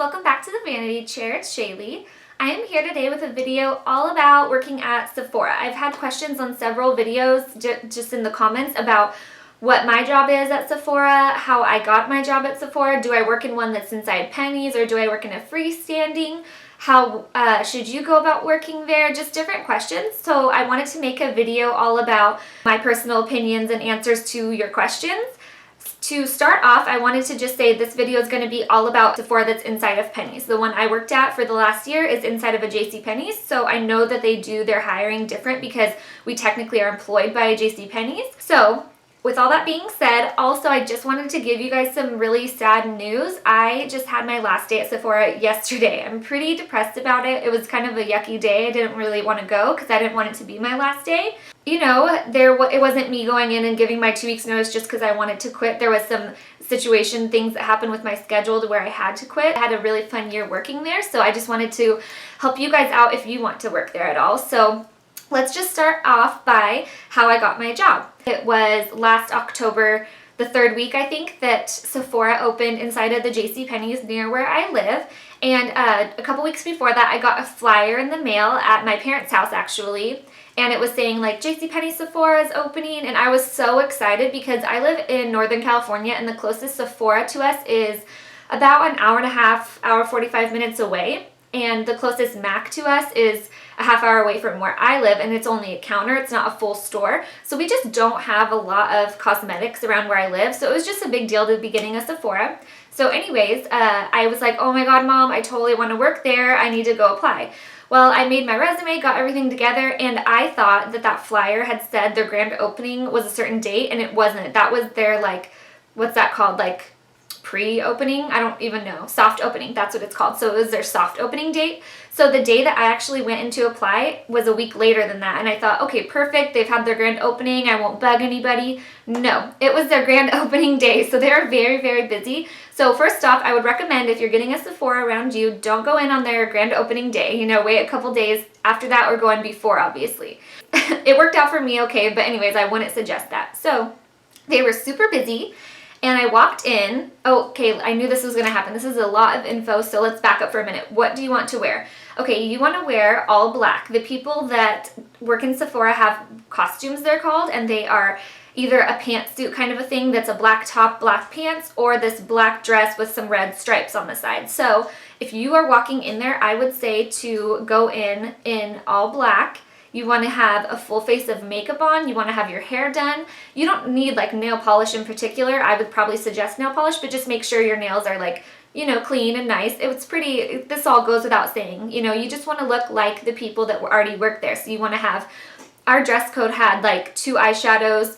welcome back to the Vanity Chair. It's Shaylee. I am here today with a video all about working at Sephora. I've had questions on several videos just in the comments about what my job is at Sephora, how I got my job at Sephora, do I work in one that's inside Penny's or do I work in a freestanding, how should you go about working there, just different questions. So I wanted to make a video all about my personal opinions and answers to your questions. To start off, I wanted to just say this video is going to be all about Sephora that's inside of Penny's. The one I worked at for the last year is inside of a JCPenney's, so I know that they do their hiring different because we technically are employed by a JCPenney's. So with all that being said, also I just wanted to give you guys some really sad news. I just had my last day at Sephora yesterday. I'm pretty depressed about it. It was kind of a yucky day. I didn't really want to go because I didn't want it to be my last day. You know, it wasn't me going in and giving my 2 weeks notice just because I wanted to quit. There was some things that happened with my schedule to where I had to quit. I had a really fun year working there, so I just wanted to help you guys out if you want to work there at all. So let's just start off by how I got my job. It was last October, the third week I think, that Sephora opened inside of the JCPenney's near where I live. And a couple weeks before that, I got a flyer in the mail at my parents' house actually. And it was saying like JCPenney Sephora is opening, and I was so excited because I live in Northern California and the closest Sephora to us is about an hour and a half, hour 45 minutes away. And the closest MAC to us is a half hour away from where I live, and it's only a counter, it's not a full store. So we just don't have a lot of cosmetics around where I live, so it was just a big deal to be getting a Sephora. So anyways, I was like, oh my god mom, I totally want to work there, I need to go apply. Well, I made my resume, got everything together, and I thought that that flyer had said their grand opening was a certain date, and it wasn't. That was their, like, what's that called, like, pre-opening? I don't even know. Soft opening, that's what it's called. So it was their soft opening date. So the day that I actually went in to apply was a week later than that, and I thought, okay, perfect, they've had their grand opening, I won't bug anybody. No, it was their grand opening day, so they're very, very busy. So first off, I would recommend if you're getting a Sephora around you, don't go in on their grand opening day. You know, wait a couple days after that or go in before, obviously. It worked out for me okay, but anyways, I wouldn't suggest that. So they were super busy. And I walked in. Oh, okay, I knew this was going to happen. This is a lot of info, so let's back up for a minute. What do you want to wear? Okay, you want to wear all black. The people that work in Sephora have costumes, they're called, and they are either a pantsuit kind of a thing that's a black top, black pants, or this black dress with some red stripes on the side. So if you are walking in there, I would say to go in all black. You want to have a full face of makeup on. You want to have your hair done. You don't need like nail polish in particular. I would probably suggest nail polish, but just make sure your nails are like, you know, clean and nice. It's pretty, this all goes without saying. You know, you just want to look like the people that already work there. So you want to have, our dress code had like 2 eyeshadows,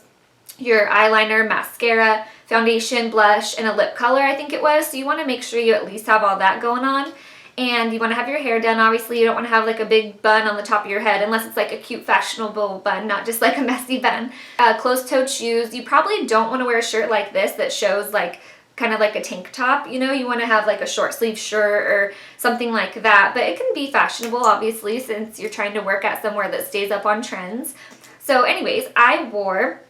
your eyeliner, mascara, foundation, blush, and a lip color, I think it was. So you want to make sure you at least have all that going on. And you want to have your hair done. Obviously, you don't want to have like a big bun on the top of your head unless it's like a cute fashionable bun, not just like a messy bun. Closed-toed shoes. You probably don't want to wear a shirt like this that shows like kind of like a tank top. You know, you want to have like a short sleeve shirt or something like that. But it can be fashionable, obviously, since you're trying to work at somewhere that stays up on trends. So anyways, I wore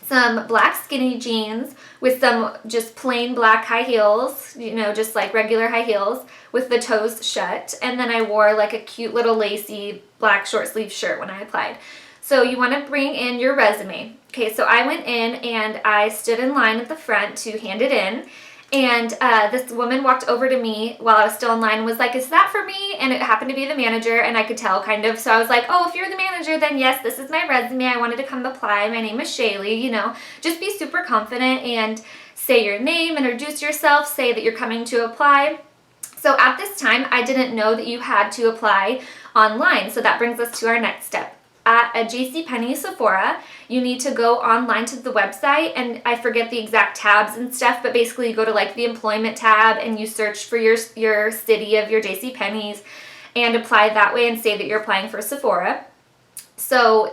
some black skinny jeans with some just plain black high heels, you know, just like regular high heels with the toes shut. And then I wore like a cute little lacy black short sleeve shirt when I applied. So you want to bring in your resume. Okay, so I went in and I stood in line at the front to hand it in. And this woman walked over to me while I was still in line and was like, is that for me? And it happened to be the manager, and I could tell kind of. So I was like, oh, if you're the manager, then yes, this is my resume. I wanted to come apply. My name is Shaylee, you know. Just be super confident and say your name, introduce yourself, say that you're coming to apply. So at this time, I didn't know that you had to apply online. So that brings us to our next step. At a JCPenney Sephora, you need to go online to the website, and I forget the exact tabs and stuff, but basically you go to like the employment tab and you search for your city of your JCPenney's and apply that way and say that you're applying for Sephora. So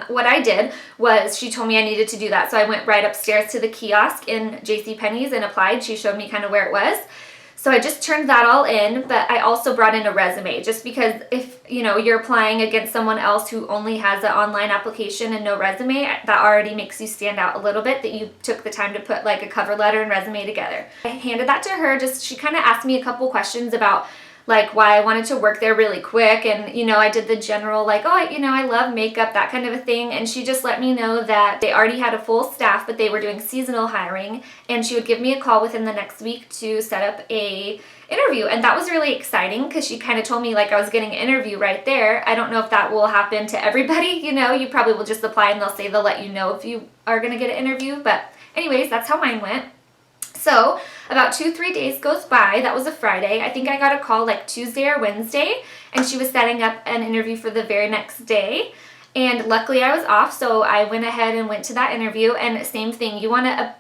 what I did was she told me I needed to do that, so I went right upstairs to the kiosk in JCPenney's and applied. She showed me kind of where it was. So I just turned that all in, but I also brought in a resume just because if, you know, you're applying against someone else who only has an online application and no resume, that already makes you stand out a little bit that you took the time to put like a cover letter and resume together. I handed that to her. She kind of asked me a couple questions about like why I wanted to work there really quick, and you know, I did the general like, oh, I love makeup, that kind of a thing, and she just let me know that they already had a full staff, but they were doing seasonal hiring, and she would give me a call within the next week to set up a interview. And that was really exciting because she kind of told me like I was getting an interview right there. I don't know if that will happen to everybody, you know, you probably will just apply and they'll let you know if you are going to get an interview, but anyways, that's how mine went. So about 2-3 days goes by. That was a Friday. I think I got a call like Tuesday or Wednesday, and she was setting up an interview for the very next day. And luckily I was off, so I went ahead and went to that interview. And same thing, you want to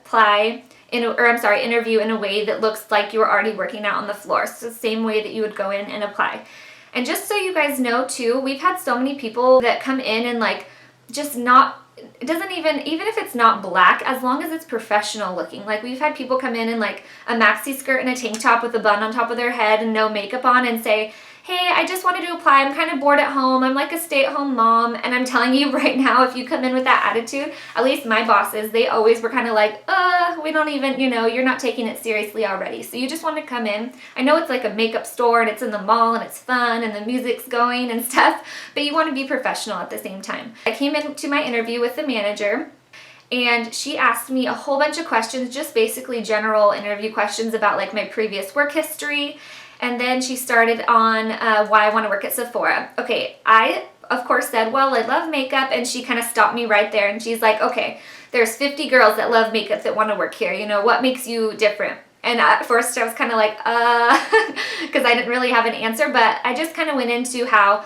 interview in a way that looks like you were already working out on the floor. So the same way that you would go in and apply. And just so you guys know too, we've had so many people that come in and like just not, it doesn't even if it's not black, as long as it's professional looking. Like we've had people come in like a maxi skirt and a tank top with a bun on top of their head and no makeup on and say, hey, I just wanted to apply. I'm kind of bored at home. I'm like a stay-at-home mom. And I'm telling you right now, if you come in with that attitude, at least my bosses, they always were kind of like, we don't even, you know, you're not taking it seriously already. So you just want to come in. I know it's like a makeup store and it's in the mall and it's fun and the music's going and stuff, but you want to be professional at the same time. I came into my interview with the manager, and she asked me a whole bunch of questions, just basically general interview questions about like my previous work history. And then she started on why I want to work at Sephora. Okay, I, of course, said, well, I love makeup, and she kind of stopped me right there, and she's like, okay, there's 50 girls that love makeup that want to work here. You know, what makes you different? And at first I was kind of like, because I didn't really have an answer, but I just kind of went into how,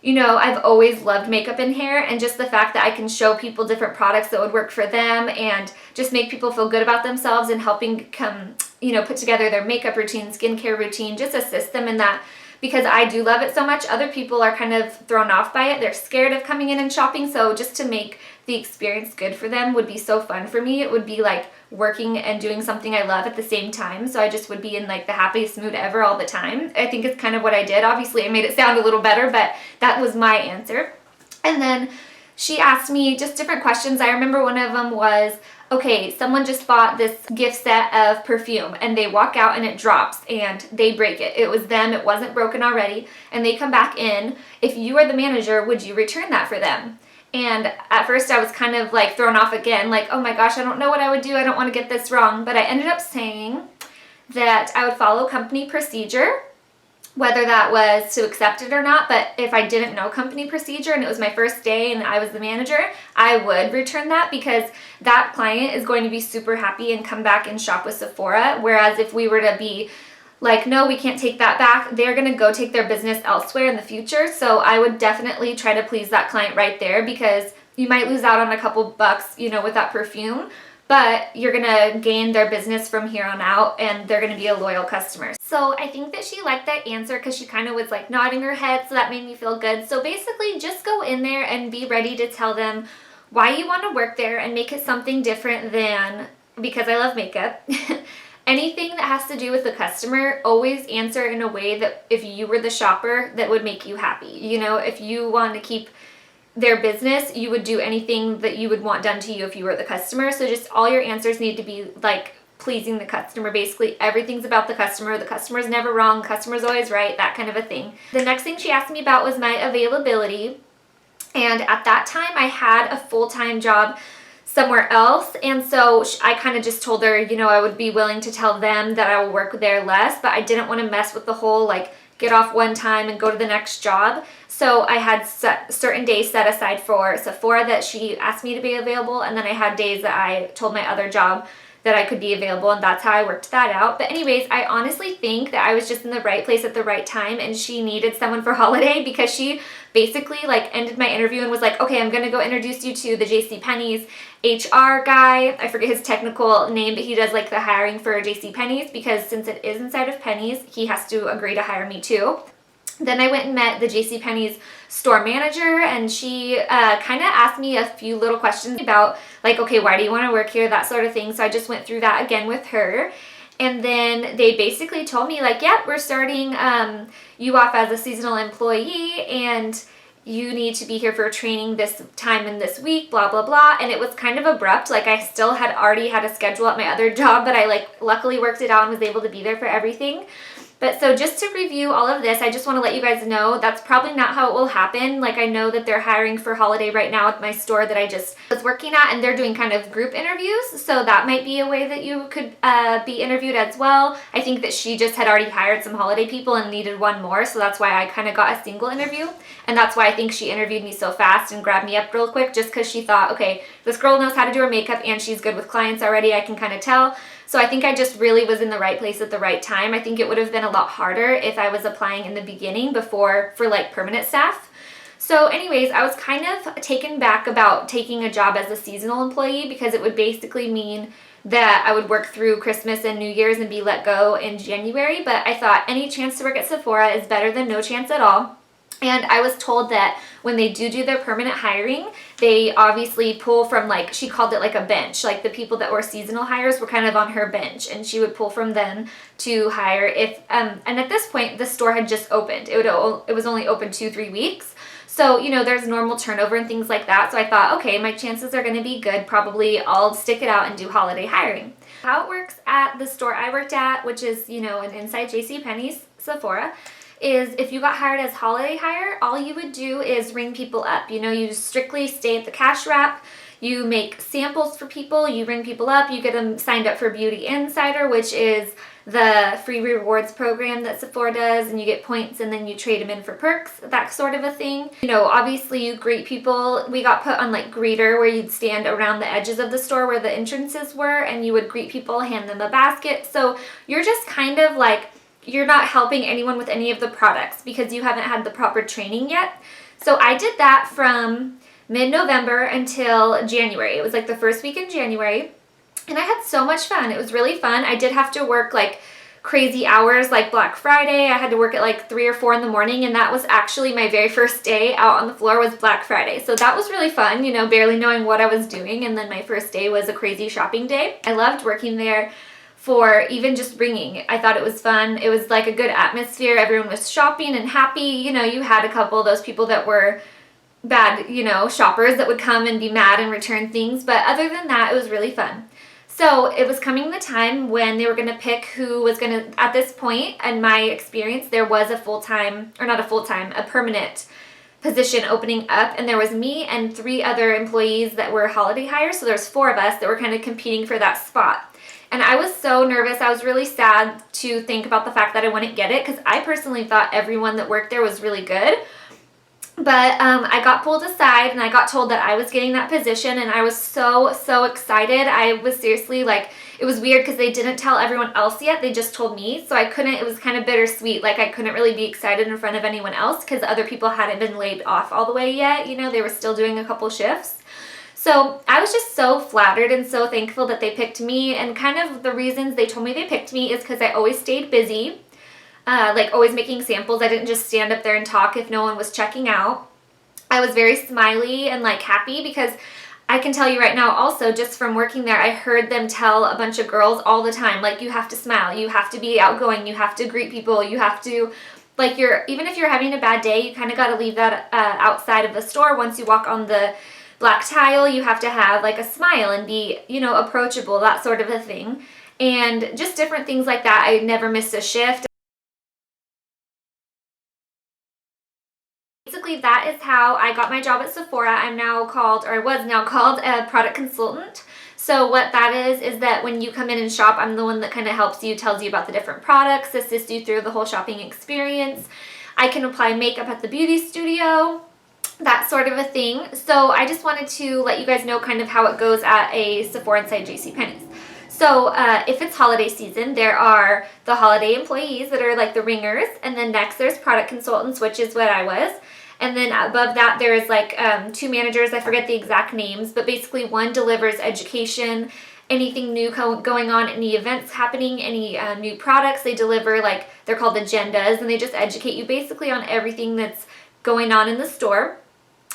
you know, I've always loved makeup and hair, and just the fact that I can show people different products that would work for them and just make people feel good about themselves and helping come, you know, put together their makeup routine, skincare routine, just assist them in that, because I do love it so much. Other people are kind of thrown off by it. They're scared of coming in and shopping, so just to make the experience good for them would be so fun for me. It would be like working and doing something I love at the same time, so I just would be in like the happiest mood ever all the time. I think it's kind of what I did. Obviously I made it sound a little better, but that was my answer. And then she asked me just different questions. I remember one of them was, okay, someone just bought this gift set of perfume and they walk out and it drops and they break it. It was them, it wasn't broken already, and they come back in. If you were the manager, would you return that for them? And at first I was kind of like thrown off again, like, oh my gosh, I don't know what I would do. I don't want to get this wrong. But I ended up saying that I would follow company procedure, whether that was to accept it or not. But if I didn't know company procedure and it was my first day and I was the manager, I would return that, because that client is going to be super happy and come back and shop with Sephora. Whereas if we were to be like, no, we can't take that back, they're going to go take their business elsewhere in the future. So I would definitely try to please that client right there, because you might lose out on a couple bucks, you know, with that perfume, but you're going to gain their business from here on out and they're going to be a loyal customer. So I think that she liked that answer because she kind of was like nodding her head, so that made me feel good. So basically just go in there and be ready to tell them why you want to work there and make it something different than, because I love makeup. Anything that has to do with the customer, always answer in a way that if you were the shopper, that would make you happy. You know, if you want to keep their business, you would do anything that you would want done to you if you were the customer. So just all your answers need to be like pleasing the customer. Basically, everything's about the customer. The customer's never wrong. The customer's always right, that kind of a thing. The next thing she asked me about was my availability. And at that time, I had a full-time job somewhere else, and so I kind of just told her, you know, I would be willing to tell them that I will work there less, but I didn't want to mess with the whole like get off one time and go to the next job. So I had certain days set aside for Sephora that she asked me to be available, and then I had days that I told my other job that I could be available, and that's how I worked that out. But anyways, I honestly think that I was just in the right place at the right time, and she needed someone for holiday, because she basically like ended my interview and was like, okay, I'm gonna go introduce you to the JCPenney's HR guy. I forget his technical name, but he does like the hiring for JCPenney's, because since it is inside of Penny's, he has to agree to hire me too. Then I went and met the JCPenney's store manager, and she kind of asked me a few little questions about like, okay, why do you want to work here, that sort of thing. So I just went through that again with her. And then they basically told me like, yep, we're starting you off as a seasonal employee, and you need to be here for training this time in this week, blah, blah, blah. And it was kind of abrupt. Like, I still had already had a schedule at my other job, but I like luckily worked it out and was able to be there for everything. But so just to review all of this, I just want to let you guys know that's probably not how it will happen. Like, I know that they're hiring for holiday right now at my store that I just was working at, and they're doing kind of group interviews. So that might be a way that you could be interviewed as well. I think that she just had already hired some holiday people and needed one more. So that's why I kind of got a single interview. And that's why I think she interviewed me so fast and grabbed me up real quick, just because she thought, okay, this girl knows how to do her makeup and she's good with clients already. I can kind of tell. So I think I just really was in the right place at the right time. I think it would have been a lot harder if I was applying in the beginning before for like permanent staff. So anyways, I was kind of taken back about taking a job as a seasonal employee, because it would basically mean that I would work through Christmas and New Year's and be let go in January. But I thought any chance to work at Sephora is better than no chance at all. And I was told that when they do their permanent hiring, they obviously pull from, like, she called it like a bench. Like, the people that were seasonal hires were kind of on her bench, and she would pull from them to hire if, and at this point, the store had just opened. It was only open 2-3 weeks. So, you know, there's normal turnover and things like that. So I thought, okay, my chances are going to be good. Probably I'll stick it out and do holiday hiring. How it works at the store I worked at, which is, you know, an inside JCPenney's Sephora, is if you got hired as holiday hire, all you would do is ring people up. You know, you strictly stay at the cash wrap, you make samples for people, you ring people up, you get them signed up for Beauty Insider, which is the free rewards program that Sephora does, and you get points and then you trade them in for perks, that sort of a thing. You know, obviously you greet people. We got put on like greeter, where you'd stand around the edges of the store where the entrances were, and you would greet people, hand them a basket. So you're just kind of like, you're not helping anyone with any of the products because you haven't had the proper training yet. So I did that from mid-November until January. It was like the first week in January, and I had so much fun. It was really fun. I did have to work like crazy hours, like Black Friday. I had to work at like 3 or 4 in the morning, and that was actually my very first day out on the floor was Black Friday. So that was really fun, you know, barely knowing what I was doing, and then my first day was a crazy shopping day. I loved working there for even just ringing. I thought it was fun. It was like a good atmosphere. Everyone was shopping and happy. You know, you had a couple of those people that were bad, you know, shoppers that would come and be mad and return things. But other than that, it was really fun. So it was coming the time when they were going to pick who was going to, at this point, in my experience, there was a full-time, or not a full-time, a permanent position opening up, and there was me and 3 other employees that were holiday hires. So there's 4 of us that were kind of competing for that spot. And I was so nervous. I was really sad to think about the fact that I wouldn't get it, because I personally thought everyone that worked there was really good. But I got pulled aside and I got told that I was getting that position, and I was so excited. I was seriously like, it was weird because they didn't tell everyone else yet. They just told me. So I couldn't, it was kind of bittersweet. Like, I couldn't really be excited in front of anyone else because other people hadn't been laid off all the way yet. You know, they were still doing a couple shifts. So I was just so flattered and so thankful that they picked me, and kind of the reasons they told me they picked me is because I always stayed busy, like always making samples. I didn't just stand up there and talk if no one was checking out. I was very smiley and like happy, because I can tell you right now also, just from working there, I heard them tell a bunch of girls all the time, like, you have to smile, you have to be outgoing, you have to greet people, you have to, like, even if you're having a bad day, you kind of got to leave that outside of the store. Once you walk on the black tile, you have to have like a smile and be, you know, approachable, that sort of a thing. And just different things like that. I never missed a shift. Basically, that is how I got my job at Sephora. I'm now called, or I was now called, a product consultant. So what that is that when you come in and shop, I'm the one that kind of helps you, tells you about the different products, assists you through the whole shopping experience. I can apply makeup at the beauty studio, that sort of a thing. So I just wanted to let you guys know kind of how it goes at a Sephora inside JCPenney's. So if it's holiday season, there are the holiday employees that are like the ringers, and then next there's product consultants, which is what I was. And then above that, there's like 2 managers. I forget the exact names, but basically one delivers education, anything new going on, any events happening, any new products. They deliver, like, they're called agendas, and they just educate you basically on everything that's going on in the store.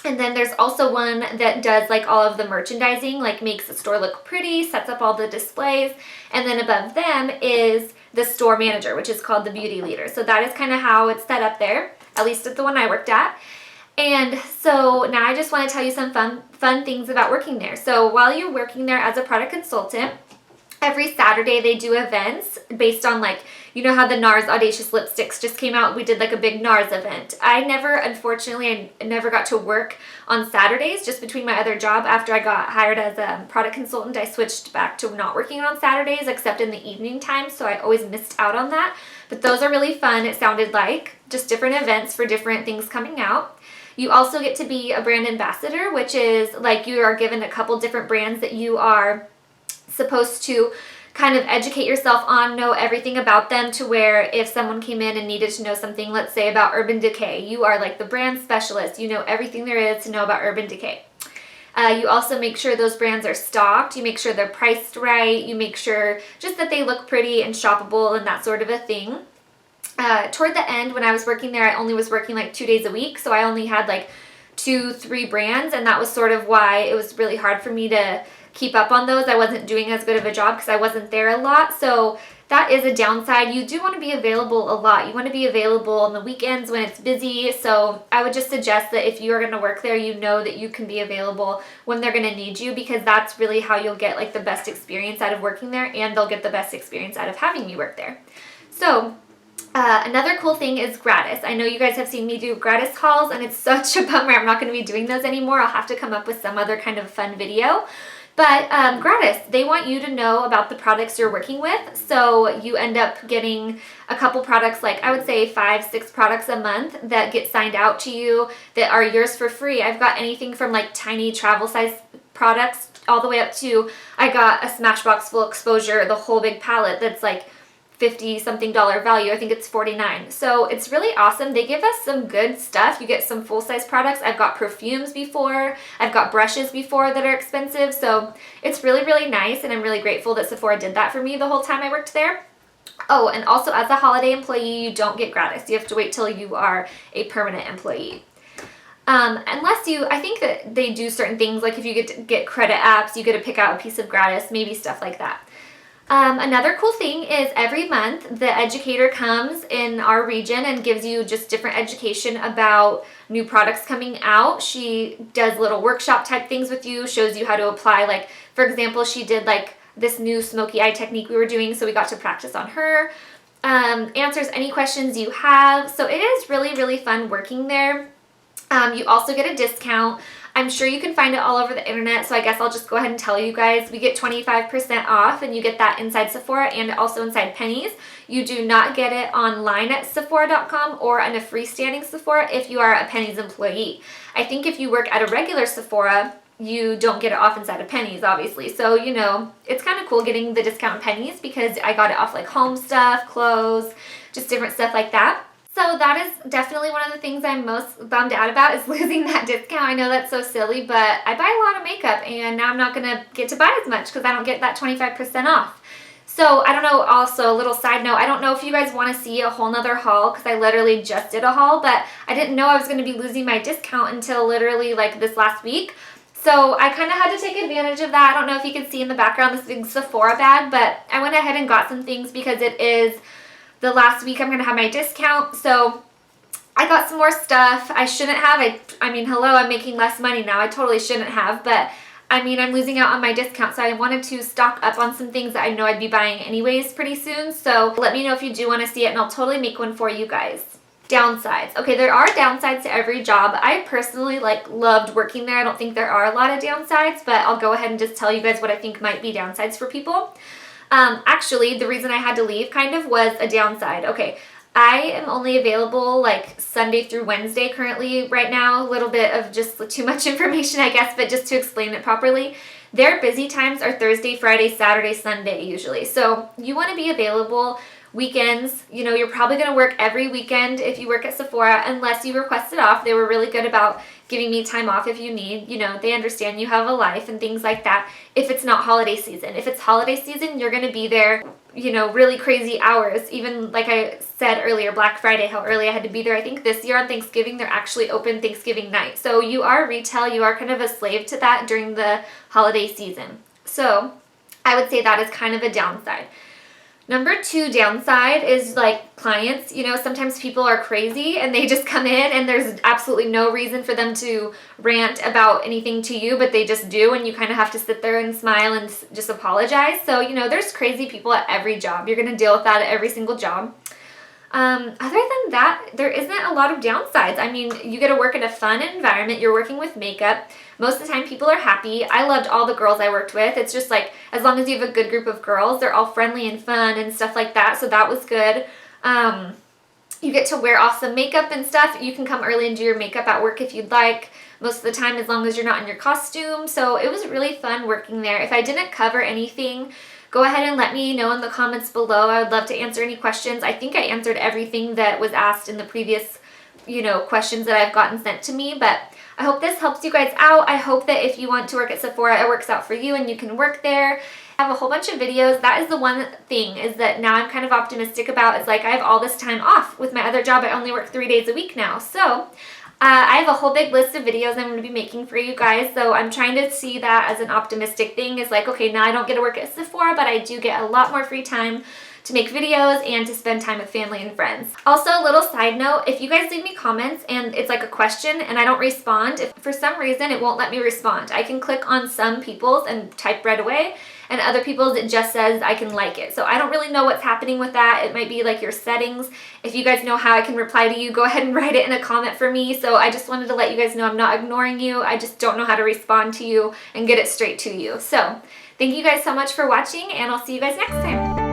And then there's also one that does like all of the merchandising, like makes the store look pretty, sets up all the displays. And then above them is the store manager, which is called the beauty leader. So that is kind of how it's set up there, at least at the one I worked at. And so now I just want to tell you some fun things about working there. So while you're working there as a product consultant, every Saturday they do events based on like, you know how the NARS Audacious Lipsticks just came out? We did like a big NARS event. Unfortunately, I never got to work on Saturdays just between my other job. After I got hired as a product consultant, I switched back to not working on Saturdays except in the evening time, so I always missed out on that. But those are really fun, it sounded like. Just different events for different things coming out. You also get to be a brand ambassador, which is like you are given a couple different brands that you are supposed to kind of educate yourself on, know everything about them, to where if someone came in and needed to know something, let's say about Urban Decay, you are like the brand specialist. You know everything there is to know about Urban Decay. You also make sure those brands are stocked. You make sure they're priced right. You make sure just that they look pretty and shoppable and that sort of a thing. Toward the end, when I was working there, I only was working like 2 days a week. So I only had like 2-3 brands, and that was sort of why it was really hard for me to keep up on those. I wasn't doing as good of a job because I wasn't there a lot. So that is a downside. You do want to be available a lot. You want to be available on the weekends when it's busy. So I would just suggest that if you are going to work there, you know that you can be available when they're going to need you, because that's really how you'll get like the best experience out of working there, and they'll get the best experience out of having you work there. So another cool thing is gratis. I know you guys have seen me do gratis hauls, and it's such a bummer I'm not going to be doing those anymore. I'll have to come up with some other kind of fun video. But gratis, they want you to know about the products you're working with. So you end up getting a couple products, like I would say 5-6 products a month that get signed out to you that are yours for free. I've got anything from like tiny travel size products all the way up to, I got a Smashbox full exposure, the whole big palette that's like $50-something value. I think it's $49. So it's really awesome. They give us some good stuff. You get some full-size products. I've got perfumes before. I've got brushes before that are expensive. So it's really, really nice, and I'm really grateful that Sephora did that for me the whole time I worked there. Oh, and also as a holiday employee, you don't get gratis. You have to wait till you are a permanent employee. Unless you, I think that they do certain things, like if you get credit apps, you get to pick out a piece of gratis, maybe stuff like that. Another cool thing is every month the educator comes in our region and gives you just different education about new products coming out. She does little workshop type things with you, shows you how to apply, like for example, she did like this new smoky eye technique we were doing, so we got to practice on her. Answers any questions you have. So it is really, really fun working there. You also get a discount. I'm sure you can find it all over the internet, so I guess I'll just go ahead and tell you guys. We get 25% off, and you get that inside Sephora and also inside Penny's. You do not get it online at Sephora.com or on a freestanding Sephora if you are a Penny's employee. I think if you work at a regular Sephora, you don't get it off inside of Penny's, obviously. So, you know, it's kind of cool getting the discount in Penny's because I got it off like home stuff, clothes, just different stuff like that. So that is definitely one of the things I'm most bummed out about, is losing that discount. I know that's so silly, but I buy a lot of makeup, and now I'm not going to get to buy as much because I don't get that 25% off. So I don't know, also a little side note, I don't know if you guys want to see a whole nother haul because I literally just did a haul, but I didn't know I was going to be losing my discount until literally like this last week. So I kind of had to take advantage of that. I don't know if you can see in the background this big Sephora bag, but I went ahead and got some things because it is the last week I'm going to have my discount. So I got some more stuff. I shouldn't have. I mean, hello, I'm making less money now. I totally shouldn't have, but I mean, I'm losing out on my discount, so I wanted to stock up on some things that I know I'd be buying anyways pretty soon. So let me know if you do want to see it, and I'll totally make one for you guys. Downsides. Okay, there are downsides to every job. I personally loved working there. I don't think there are a lot of downsides, but I'll go ahead and just tell you guys what I think might be downsides for people. Actually, the reason I had to leave kind of was a downside. Okay, I am only available like Sunday through Wednesday currently right now. A little bit of just too much information, I guess, but just to explain it properly. Their busy times are Thursday, Friday, Saturday, Sunday usually. So you want to be available weekends. You know, you're probably going to work every weekend if you work at Sephora unless you request it off. They were really good about giving me time off if you need. You know, they understand you have a life and things like that if it's not holiday season. If it's holiday season, you're going to be there, you know, really crazy hours. Even like I said earlier, Black Friday, how early I had to be there. I think this year on Thanksgiving, they're actually open Thanksgiving night. So you are retail, you are kind of a slave to that during the holiday season. So I would say that is kind of a downside. Number 2 downside is like clients. You know, sometimes people are crazy and they just come in and there's absolutely no reason for them to rant about anything to you, but they just do, and you kind of have to sit there and smile and just apologize. So, you know, there's crazy people at every job. You're going to deal with that at every single job. Other than that, there isn't a lot of downsides. I mean, you get to work in a fun environment. You're working with makeup. Most of the time, people are happy. I loved all the girls I worked with. It's just like, as long as you have a good group of girls, they're all friendly and fun and stuff like that. So that was good. You get to wear awesome makeup and stuff. You can come early and do your makeup at work if you'd like. Most of the time, as long as you're not in your costume. So it was really fun working there. If I didn't cover anything, go ahead and let me know in the comments below. I would love to answer any questions. I think I answered everything that was asked in the previous, you know, questions that I've gotten sent to me, but I hope this helps you guys out. I hope that if you want to work at Sephora, it works out for you and you can work there. I have a whole bunch of videos. That is the one thing is that now I'm kind of optimistic about. It's like I have all this time off. With my other job, I only work 3 days a week now. So I have a whole big list of videos I'm going to be making for you guys, so I'm trying to see that as an optimistic thing. It's like, okay, now I don't get to work at Sephora, but I do get a lot more free time to make videos and to spend time with family and friends. Also, a little side note, if you guys leave me comments and it's like a question and I don't respond, if for some reason it won't let me respond, I can click on some people's and type right away, and other people's it just says I can like it. So I don't really know what's happening with that. It might be like your settings. If you guys know how I can reply to you, go ahead and write it in a comment for me. So I just wanted to let you guys know I'm not ignoring you. I just don't know how to respond to you and get it straight to you. So thank you guys so much for watching, and I'll see you guys next time.